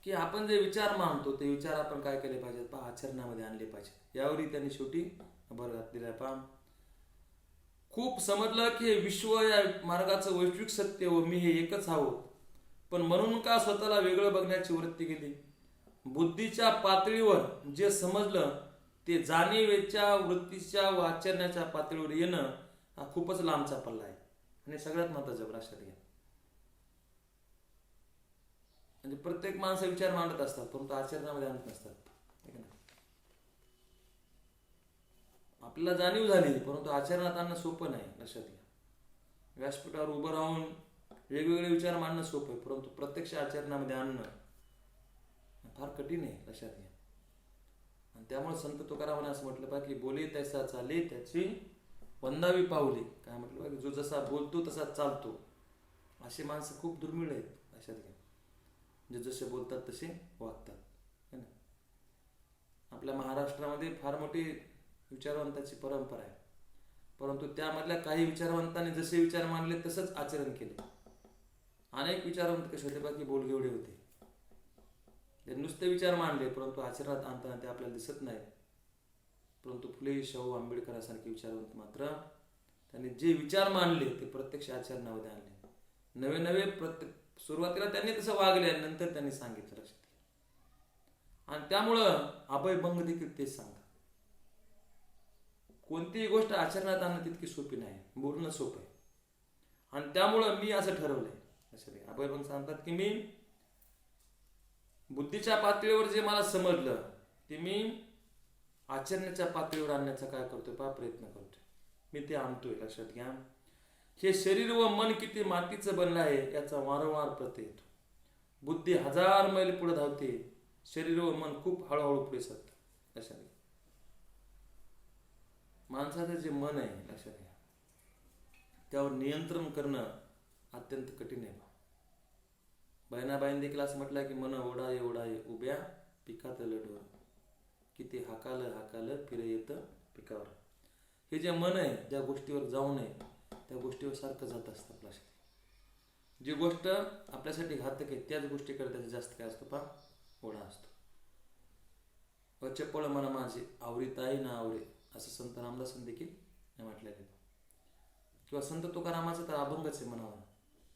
की आपण जे विचार मानतो ते विचार आपण काय केले पाहिजेत पहा आचरणामध्ये आणले पाहिजे. यावरही त्यांनी शेवटी भर घातलेला आहे पहा. खूप समजलं की विश्व या मार्गाचं वैश्विक सत्य व मी हे एकच हवं, पण म्हणून का स्वतःला वेगळं बघण्याची वृत्ती केली. बुद्धीच्या पातळीवर जे समजलं ते जाणीवेच्या वृत्तीच्या व आचरणाच्या पातळीवर येणं हा खूपच लांबचा पल्ला आहे. आणि सगळ्यात महत्त्वाचं लक्षात घ्या, म्हणजे प्रत्येक माणसं विचार मांडत असतात परंतु आचरणामध्ये आणत नसतात. आपल्याला जाणीव झाली परंतु आचरणात आणणं सोपं नाही लक्षात घ्या. व्यासपीठावर उभं राहून वेगवेगळे विचार मांडणं सोपं आहे परंतु प्रत्यक्ष आचरणामध्ये आणणं फार कठीण आहे लक्षात घ्या. आणि त्यामुळे संत तुकारामाने असं म्हटलं पाहिजे की बोले तैसा चाले त्याची वंदावी पावले. काय म्हटलं पाहिजे, जो जसा बोलतो तसा चालतो. असे माणसं खूप दुर्मिळ आहेत लक्षात घ्या, जे जसे बोलतात तसे वागतात. आपल्या महाराष्ट्रामध्ये फार मोठी विचारवंताची परंपरा आहे परंतु त्यामधल्या काही विचारवंतांनी जसे विचार मांडले तसंच आचरण केले. अनेक विचारवंत कसे होते बाकी बोलगेवढे होते, ते नुसते विचार मांडले परंतु आचरणात आणताना ते आपल्याला दिसत नाही. परंतु फुले शाहू आंबेडकरांसारखे विचारवंत मात्र त्यांनी जे विचार मांडले ते प्रत्यक्ष आचरणामध्ये आणले. नवे नवे सुरुवातीला त्यांनी तसं वागले आणि नंतर त्यांनी सांगितलं लक्षात. आणि त्यामुळं अभयभंग देखील तेच सांगतात. कोणतीही गोष्ट आचरणात आणणं तितकी सोपी नाही, बोलणं सोपं आहे. आणि त्यामुळं मी असं ठरवलंय लक्षात. अभयभंग सांगतात की मी बुद्धीच्या पातळीवर जे मला समजलं ते मी आचरणाच्या पातळीवर आणण्याचा काय करतोय पहा प्रयत्न करतोय. मी ते आणतोय लक्षात घ्या. हे शरीर व मन किती मातीचं बनलं आहे याचा वारंवार प्रत्यय येतो. बुद्धी 1000 मैल पुढे धावते, शरीर व मन खूप हळूहळू पुढे सरतं लक्षात घ्या. माणसाचं जे मन आहे लक्षात घ्या त्यावर नियंत्रण करणं अत्यंत कठीण आहे. बहिणाबाईंनी देखील असं म्हटलं की मन ओढाये ओढाये उभ्या पिकात लढवर, किती हाकाल फिरे येतं पिकावर. हे जे मन आहे ज्या गोष्टीवर जाऊ नये त्या गोष्टीवर सारखं जात असतं लक्षात. जी गोष्ट आपल्यासाठी घातक आहे त्याच गोष्टीकडे त्याचा जास्त काय असतो पहा ओढा असतो. चपळ मन माझे आवरीताही ना आवरे असं संत रामदासांनी देखील म्हटलेलं आहे. किंवा संत तुकारामाचं तर अभंगच आहे म्हणावं,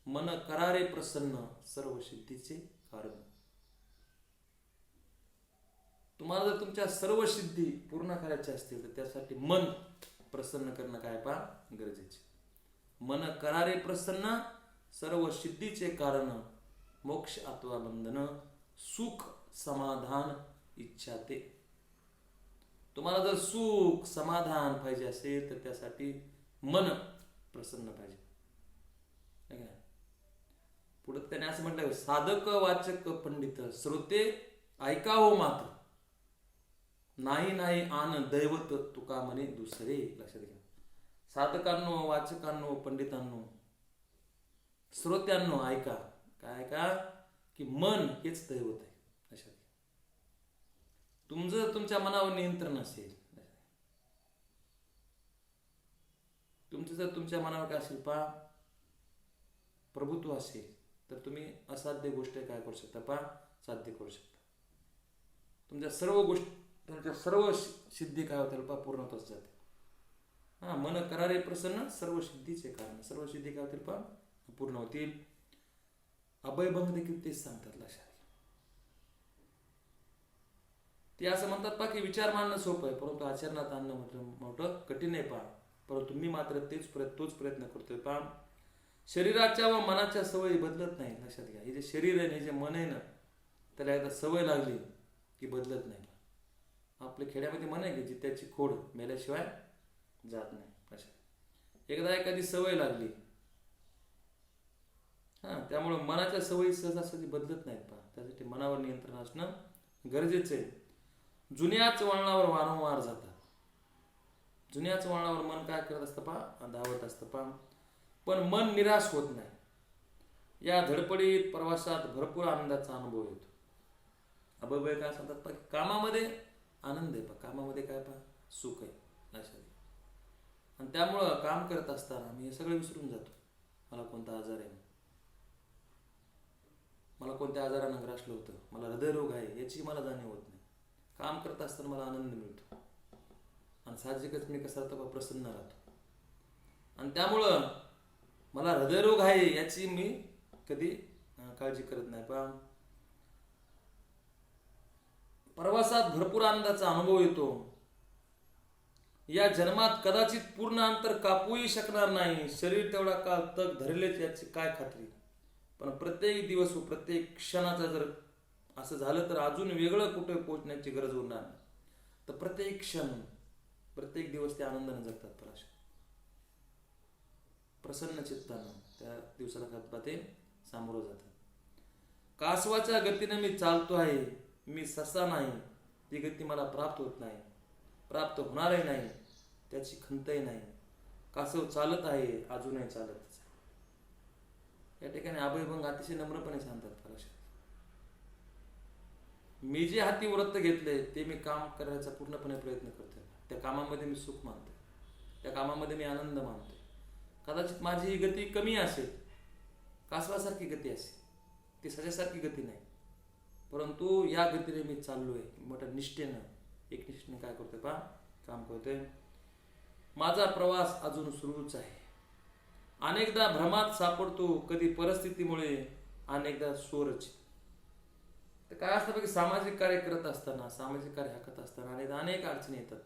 मन करारे प्रसन्न सर्व सिद्धीचे कारण. तुम्हाला जर तुमच्या सर्व सिद्धी पूर्ण करायच्या असतील तर त्यासाठी मन प्रसन्न करणं काय पहा गरजेचे. मन करारे प्रसन्न सर्व सिद्धीचे कारण, मोक्ष अथवा बंधन सुख समाधान इच्छा ते. तुम्हाला जर सुख समाधान पाहिजे असेल तर त्यासाठी मन प्रसन्न पाहिजे. पुढे त्याने असं म्हटलं, साधक वाचक पंडित श्रोते ऐकावं मात्र, नाही नाही आन दैवत तुका म्हणे दुसरे. लक्षात घ्या. साधकांनो, वाचकांनो, पंडितांनो, श्रोत्यांनो ऐका. काय ऐका की मन हेच दैवत आहे. लक्षात घ्या. तुमचं तुमच्या मनावर नियंत्रण असेल, तुमचं जर तुमच्या मनावर काय असेल पहा प्रभुत्व असेल तर तुम्ही असाध्य गोष्ट काय करू शकता पहा साध्य करू शकता. तुमच्या सर्व गोष्टी तुमच्या सर्व सिद्धी काय होतील पहा पूर्णत्वास जाते. मन करारे प्रसन्न सर्व सिद्धीचे कारण, सर्व सिद्धी काय होतील पहा पूर्ण होतील. अभयभंग देखील तेच सांगतात लक्षात. ते असं म्हणतात पहा की विचार मांडणं सोपं आहे परंतु आचरणात आणणं मोठं कठीण आहे पहा. परंतु मी मात्र तोच प्रयत्न करतोय पहा. शरीराच्या व मनाच्या सवयी बदलत नाही. लक्षात घ्या. हे जे शरीर आहे हे जे मन आहे ना त्याला एकदा सवय लागली की बदलत नाही. आपल्या खेड्यामध्ये म्हण आहे की जित्याची खोड मेल्याशिवाय जात नाही. अशा एकदा एखादी सवय लागली, त्यामुळे मनाच्या सवयी सहजासहजी बदलत नाहीत पहा. त्यासाठी मनावर नियंत्रण असणं गरजेचं आहे. जुन्याच वळणावर वारंवार जातात. जुन्याच वळणावर मन काय करत असतं पहा, धावत असतं पहा, पण मन निराश होत नाही. या धडपडीत प्रवासात भरपूर आनंदाचा अनुभव येतो. अभय काय सांगतात पहा, कामामध्ये आनंद आहे पहा, कामामध्ये काय पहा, सुख आहे लक्षात. आणि त्यामुळं काम करत असताना मी हे सगळं विसरून जातो. मला कोणता आजार आहे, मला कोणत्या आजारानं ग्रासलं होतं, मला हृदयरोग आहे याची मला जाणीव होत नाही. काम करत असताना मला आनंद मिळतो आणि साहजिकच मी कसा राहतो, प्रसन्न राहतो. आणि त्यामुळं मला हृदयरोग आहे याची मी कधी काळजी करत नाही. पण प्रवासात भरपूर आनंदाचा अनुभव येतो. या जन्मात कदाचित पूर्ण अंतर कापूही शकणार नाही. शरीर तेवढा काळ तग धरलेच याची काय खात्री. पण प्रत्येक दिवस व प्रत्येक क्षणाचा जर असं झालं तर अजून वेगळं कुठे पोहोचण्याची गरज होणार नाही. तर प्रत्येक क्षण, प्रत्येक दिवस ते आनंदाने जगतात. प्रसन्न चित्तानं त्या दिवसाला ते सामोरं जातात. कासवाच्या गतीने मी चालतो आहे, मी ससा नाही. ती गती मला प्राप्त होत नाही, प्राप्त होणारही नाही, त्याची खंतही नाही. कासव चालत आहे, अजूनही चालतच आहे. या ठिकाणी अभयभंग अतिशय नम्रपणे सांगतात. मी जे हाती व्रत घेतले ते मी काम करायचा पूर्णपणे प्रयत्न करतोय. त्या कामामध्ये मी सुख मानतोय, त्या कामामध्ये मी आनंद मानतोय. कदाचित माझी ही गती कमी असेल, कासवासारखी गती असेल, ती सजासारखी गती नाही, परंतु या गतीने मी चाललोय. मोठ्या निष्ठेनं, एकनिष्ठेने काय करतोय पहा, काम करतोय. माझा प्रवास अजून सुरूच आहे. अनेकदा भ्रमात सापडतो, कधी परिस्थितीमुळे, अनेकदा स्वरच. तर काय असतं की सामाजिक कार्य करत असताना, सामाजिक कार्य हाकत असताना अनेक अडचणी येतात.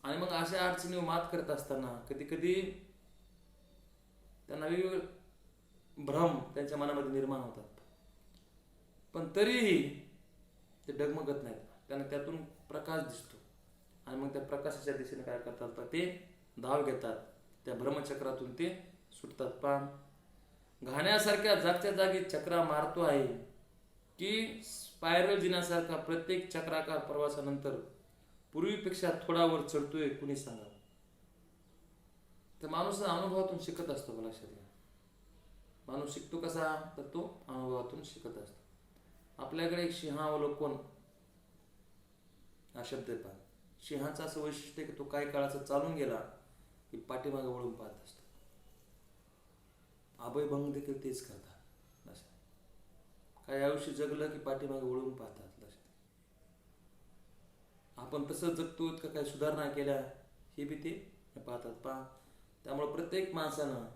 आणि मग अशा अडचणीवर मात करत असताना कधी कधी त्यांना वेगवेगळे भ्रम त्यांच्या मनामध्ये निर्माण होतात. पण तरीही ते डगमगत नाहीत. त्यांना त्यातून प्रकाश दिसतो आणि मग त्या प्रकाशाच्या दिशेने काय करतात, ते धाव घेतात. त्या भ्रमचक्रातून ते सुटतात. पाम घाण्यासारख्या जागच्या जागी चक्रा मारतो आहे की स्पायरल जिन्यासारखा प्रत्येक चक्राकार प्रवासानंतर पूर्वीपेक्षा थोडा वर चढतोय, कुणी सांगा. तर माणूस अनुभवातून शिकत असतो. लक्षात घ्या, माणूस शिकतो कसा, तर तो अनुभवातून शिकत असतो. आपल्याकडे एक सिंहावलोकन हा शब्द आहे. सिंहाचं असं वैशिष्ट्य की तो काही काळाचा चालून गेला की पाठीमागे वळून पाहत असतो. अभयभंग देखील तेच करतात. काही आयुष्य जगलं की पाठीमागे वळून पाहतात. आपण तसं जगतो का काही सुधारणा केल्या हे बी ते पाहतात. पहा, त्यामुळे प्रत्येक माणसानं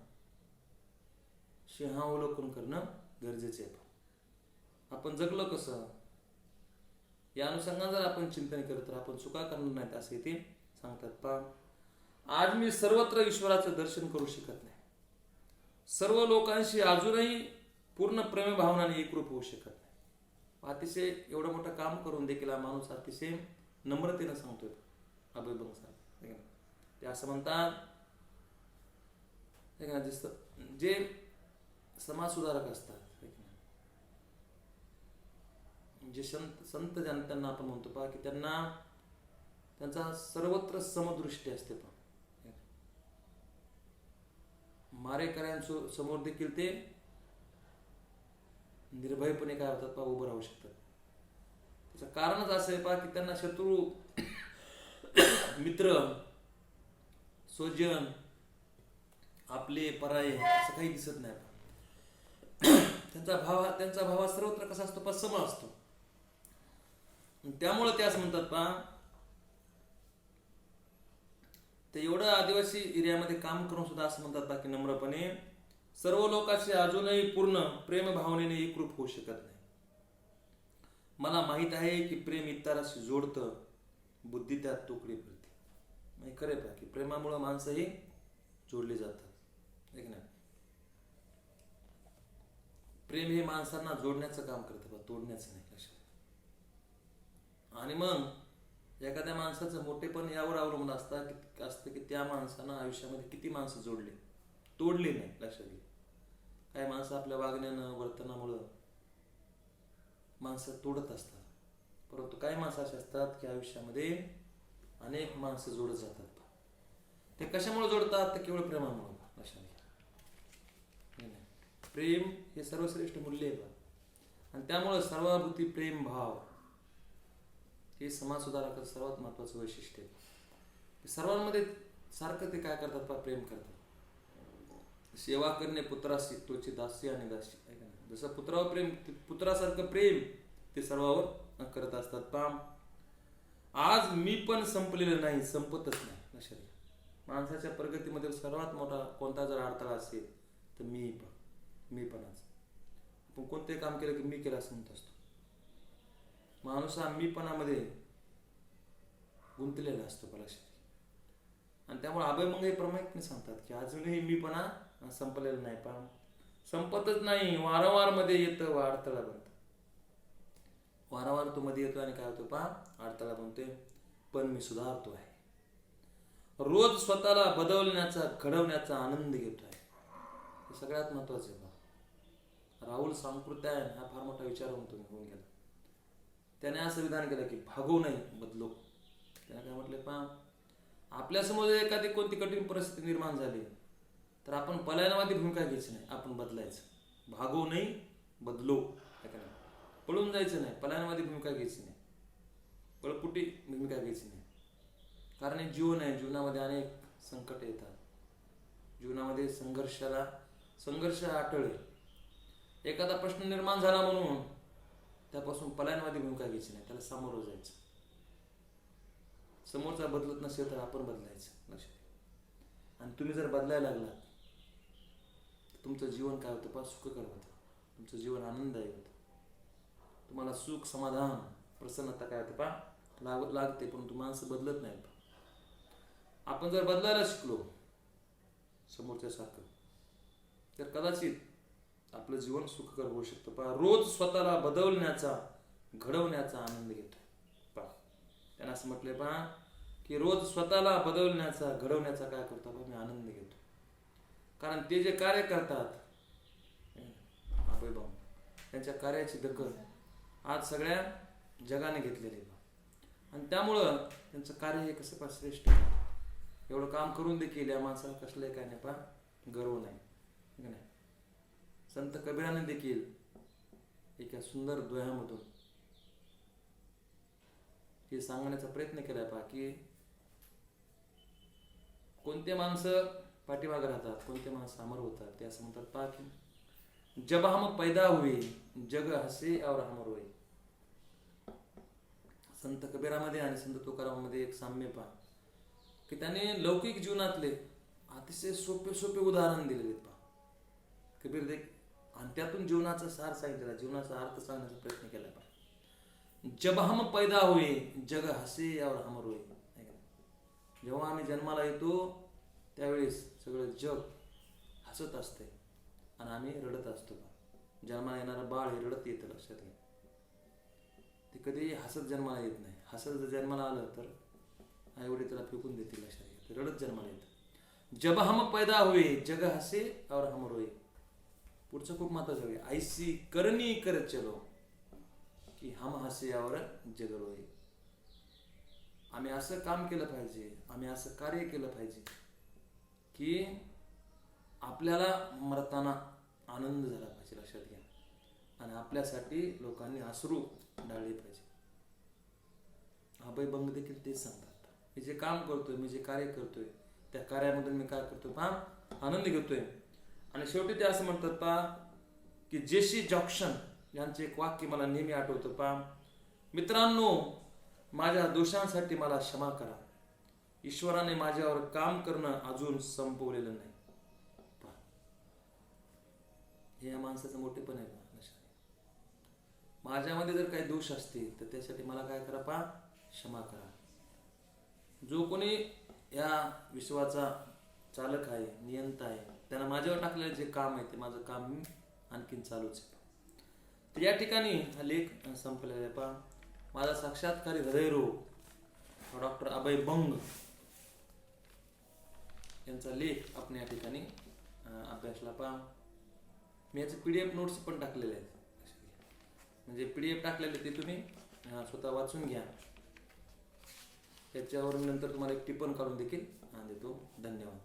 सिंहावलोकन करणं गरजेचे आहे. आपण जगलो कसं या अनुषंगाने जर आपण चिंतन करत तर आपण चुका करणार नाहीत असे ते सांगतात. पहा, आज मी सर्वत्र ईश्वराचं दर्शन करू शकत नाही. सर्व लोकांशी अजूनही पूर्ण प्रेमभावनाने एकरूप होऊ शकत नाही. अतिशय एवढं मोठं काम करून देखील हा माणूस अतिशय नम्रतेनं सांगतोय. अभयभंग साहेब ते असं म्हणतात, जे समाज सुधारक असतात, जे संत जनतांना आपण म्हणतो पहा की त्यांना त्यांचा सर्वत्र समदृष्टी असते. पहा, मारेकऱ्यांसमोर देखील ते निर्भयपणे काय होतात पहा, उभं राहू शकतात. त्याचं कारणच असं आहे पहा की त्यांना शत्रू, मित्र, स्वजन, आपले पराये असं काही दिसत नाही. त्यांचा भाव सर्वत्र कसा असतो पहा, सम असतो. त्यामुळे ते असं म्हणतात पहा, ते एवढं आदिवासी एरियामध्ये काम करून सुद्धा असं म्हणतात पहा की नम्रपणे सर्व लोकांशी अजूनही पूर्ण प्रेम भावनेने एकरूप होऊ शकत नाही. मला माहित आहे की प्रेम इतरांशी जोडतं, बुद्धी त्यात तुकडी पडते. म्हणजे खरे पहा की प्रेमामुळे माणसंही जोडली जातात. एक नाही, प्रेम हे माणसांना जोडण्याचं काम करतं, तोडण्याचं नाही. लक्षात. आणि मग एखाद्या माणसाचं मोठेपण यावर अवलंबून असतं की त्या माणसानं आयुष्यामध्ये किती माणसं जोडली, तोडली नाही. लक्षात घे, काही माणसं आपल्या वागण्यानं वर्तनामुळं माणसं तोडत असतात, परंतु काही माणसं अशी असतात की आयुष्यामध्ये अनेक माणसं जोडत जातात. ते कशामुळे जोडतात? तर केवळ प्रेमामुळे. लक्षात घ्या, प्रेम हे सर्वश्रेष्ठ मूल्य आहे. आणि त्यामुळं सर्वाभूती प्रेम भाव हे समाज सुधारकाचं सर्वात महत्वाचं वैशिष्ट्य आहे. सर्वांमध्ये सारखं ते काय करतात? प्रेम करतात. सेवा करणे पुत्रासी तोची दासी आणि दासी. जसं पुत्रावर प्रेम, पुत्रासारखं प्रेम ते सर्वावर करत असतात. पाम आज मी पण संपलेलं नाही, संपतच नाही. लक्षात घ्या, माणसाच्या प्रगतीमध्ये सर्वात मोठा कोणता जर अडथळा असेल तर मी पण आज आपण कोणते काम केलं की मी केलं असं म्हणत असतो. माणूस हा मीपणामध्ये गुंतलेला असतो. लक्षात. आणि त्यामुळे अभयमंग हे प्रामाणिकपणे सांगतात की अजूनही मीपणा संपलेला नाही, पण संपतच नाही, वारंवार मध्ये येतं, अडथळा बनतं. वारंवार तो मध्ये येतो आणि काय होतो? अडथळा बनतोय, पण मी सुधारतो आहे. रोज स्वतःला बदलण्याचा, घडवण्याचा आनंद घेतो आहे. हे सगळ्यात महत्वाचं आहे. राहुल सांकृत्यायन हा फार मोठा विचारवंत होऊन गेला. त्याने असं विधान केलं की भागो नाही बदलो. त्याने काय म्हटलं? आपल्यासमोर एखादी कोणती कठीण परिस्थिती निर्माण झाली तर आपण पलायनावादी भूमिका घ्यायची नाही, आपण बदलायचं. भागो नाही बदलो. पळून जायचं नाही, पलायनावादी भूमिका घ्यायची नाही, पळपुटी भूमिका घ्यायची नाही. कारण हे जीवन आहे, जीवनामध्ये अनेक संकट येतात, जीवनामध्ये संघर्ष अटळ आहे. एखादा प्रश्न निर्माण झाला म्हणून त्यापासून पलायनवादी भूमिका घ्यायची नाही, त्याला सामोरं जायचं. समोरचा बदलत नसेल तर आपण बदलायचं. लक्षात. आणि तुम्ही जर बदलायला लागलात तर तुमचं जीवन काय होतं? सुखकर होतं, तुमचं जीवन आनंददायी होतं. तुम्हाला सुख, समाधान, प्रसन्नता काय होते? लागते. परंतु माणसं बदलत नाहीत. आपण जर बदलायला शिकलो समोरच्या सारखं तर कदाचित आपलं जीवन सुखकर होऊ शकतं. रोज स्वतःला बदलण्याचा, घडवण्याचा आनंद घेतो. त्यांना असं म्हटलंय की रोज स्वतःला बदलण्याचा, घडवण्याचा काय करतो? मी आनंद घेतो. कारण ते जे कार्य करतात अभयभाऊ, त्यांच्या कार्याची दखल आज सगळ्या जगाने घेतलेली आहे. आणि त्यामुळं त्यांचं कार्य हे कसं श्रेष्ठ. एवढं काम करून देखील या माणसाला कसलंय काय नाही गर्व नाही. संत कबीराने देखील एका सुंदर दोह्यामधून हे सांगण्याचा प्रयत्न केलाय की कोणते माणसं पाठीमागे राहतात, कोणते माणसं अमर होतात. ते असं म्हणतात की जब हम पैदा हुए जग हसे और हम रोए. संत कबीरामध्ये आणि संत तुकारामामध्ये एक साम्य की त्याने लौकिक जीवनातले अतिशय सोपे उदाहरण दिलेले कबीर देख, आणि त्यातून जीवनाचा सार सांगितलेला, जीवनाचा अर्थ सांगण्याचा प्रयत्न केला. जब हम पैदा हुए जग हसे और हम रोए. जेव्हा आम्ही जन्माला येतो त्यावेळेस सगळं जग हसत असते आणि आम्ही रडत असतो. जन्माला येणारं बाळ हे रडत येतं. लक्षात घ्या, ते कधी हसत जन्माला येत नाही. हसत जर जन्माला आलं तर आई वडील त्याला फेकून देतील. लक्षात घ्या, ते रडत जन्माला येतं. जब हम पैदा हुए जग हसे और हम रोए. पुढचं खूप महत्वाचं आहे. ऐसी करनी कर चलो की हम हसे और जग रोए. आम्ही असं काम केलं पाहिजे, आम्ही असं कार्य केलं पाहिजे की आपल्याला मरताना आनंद झाला पाहिजे. लक्षात घ्या, आणि आपल्यासाठी लोकांनी अश्रू ढाळले पाहिजे. अभयभंग देखील तेच सांगतात. मी जे काम करतोय, मी जे कार्य करतोय त्या कार्यामधून मी काय करतोय? आनंद घेतोय. आणि शेवटी ते असं म्हणतात की जेसी जॉक्सन यांचे एक वाक्य मला नेहमी आठवतं. मित्रांनो, माझ्या दोषांसाठी मला क्षमा करा. ईश्वराने माझ्यावर काम करणं अजून संपवलेलं नाही. हे या माणसाचं मोठेपण आहे. माझ्यामध्ये जर काही दोष असतील तर त्यासाठी मला काय करा? क्षमा करा. जो कोणी या विश्वाचा चालक आहे, नियंता आहे, त्याला माझ्यावर टाकलेलं जे काम आहे ते माझं काम मी आणखीन चालूच आहे. तर या ठिकाणी हा लेख संपलेला आहे. माझा साक्षात्कारी हृदयरोग डॉक्टर अभय बंग यांचा लेख आपण या ठिकाणी अभ्यासला पहा. मी याचे PDF नोट्स पण टाकलेले आहेत, म्हणजे PDF टाकलेले ते तुम्ही स्वतः वाचून घ्या. त्याच्यावरून नंतर तुम्हाला एक टिप्पण काढून देखील देतो. धन्यवाद.